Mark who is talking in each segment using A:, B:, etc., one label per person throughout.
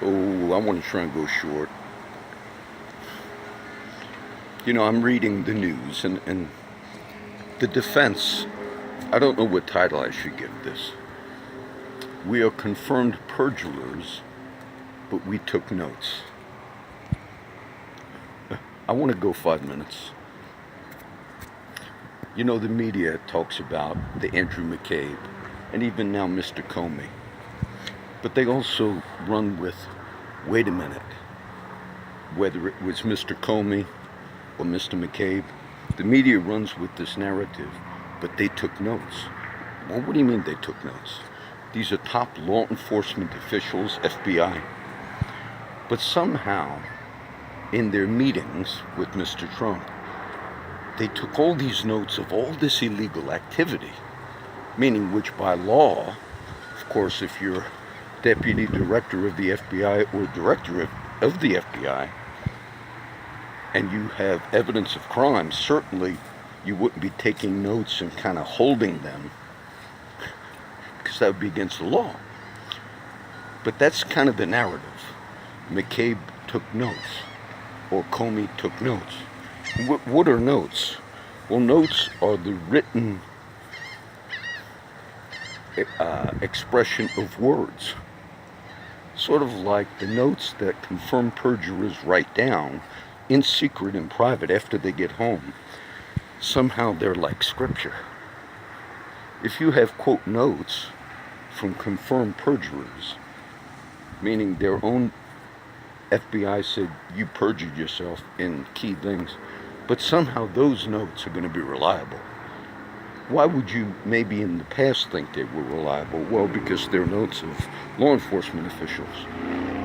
A: Oh, I want to try and go short. I'm reading the news, and the defense, I don't know what title I should give this. We are confirmed perjurers, but we took notes. I want to go 5 minutes. The media talks about the Andrew McCabe, and even now Mr. Comey. But they also run with, wait a minute, whether it was Mr. Comey or Mr. McCabe, the media runs with this narrative, but they took notes. Well, what do you mean they took notes? These are top law enforcement officials, FBI. But somehow, in their meetings with Mr. Trump, they took all these notes of all this illegal activity, meaning which by law, of course, if you're deputy director of the FBI or director of the FBI, and you have evidence of crime, certainly you wouldn't be taking notes and kind of holding them, because that would be against the law. But that's kind of the narrative. McCabe took notes, or Comey took notes. What are notes? Well, notes are the written expression of words. Sort of like the notes that confirmed perjurers write down in secret and private after they get home. Somehow they're like scripture. If you have, quote, notes from confirmed perjurers, meaning their own FBI said you perjured yourself in key things, but somehow those notes are going to be reliable. Why would you maybe in the past think they were reliable? Well, because they're notes of law enforcement officials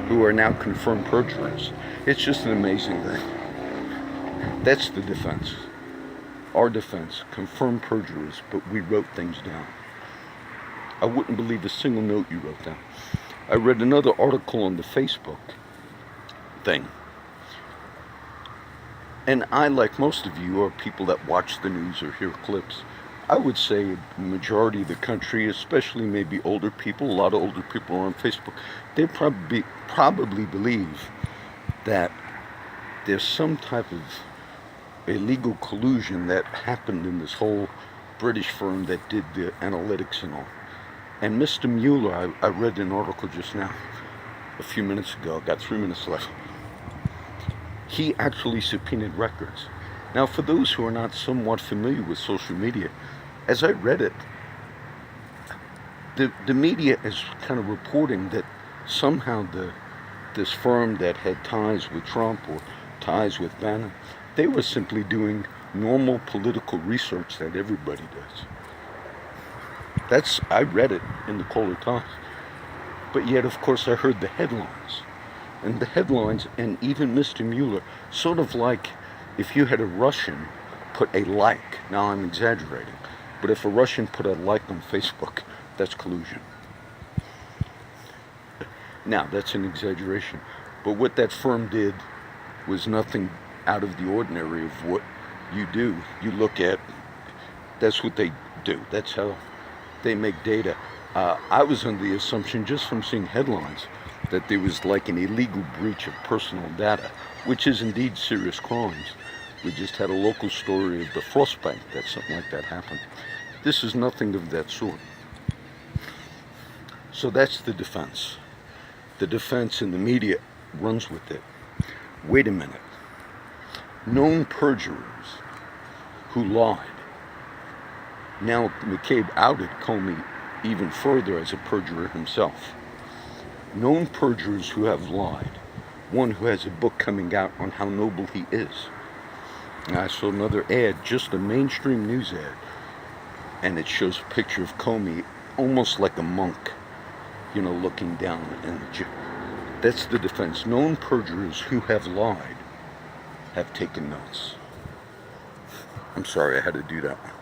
A: who are now confirmed perjurers. It's just an amazing thing. That's the defense. Our defense, confirmed perjurers, but we wrote things down. I wouldn't believe a single note you wrote down. I read another article on the Facebook thing. And I, like most of you, are people that watch the news or hear clips. I would say the majority of the country, especially maybe older people, a lot of older people are on Facebook, they probably believe that there's some type of illegal collusion that happened in this whole British firm that did the analytics and all. And Mr. Mueller, I read an article just now, a few minutes ago, got 3 minutes left. He actually subpoenaed records. Now, for those who are not somewhat familiar with social media, as I read it, the media is kind of reporting that somehow this firm that had ties with Trump or ties with Bannon, they were simply doing normal political research that everybody does. I read it in the Polar Times. But yet, of course, I heard the headlines. And the headlines, and even Mr. Mueller, sort of like if you had a Russian put a like, now I'm exaggerating, but if a Russian put a like on Facebook, that's collusion. Now, that's an exaggeration. But what that firm did was nothing out of the ordinary of what you do. You look at, that's what they do. That's how they make data. I was under the assumption, just from seeing headlines, that there was like an illegal breach of personal data, which is indeed serious crimes. We just had a local story of the Frost Bank that something like that happened. This is nothing of that sort. So that's the defense. The defense and the media runs with it. Wait a minute. Known perjurers who lied. Now McCabe outed Comey even further as a perjurer himself. Known perjurers who have lied. One who has a book coming out on how noble he is. And I saw another ad, just a mainstream news ad, and it shows a picture of Comey almost like a monk, looking down in the gym. That's the defense. Known perjurers who have lied have taken notes. I'm sorry I had to do that one.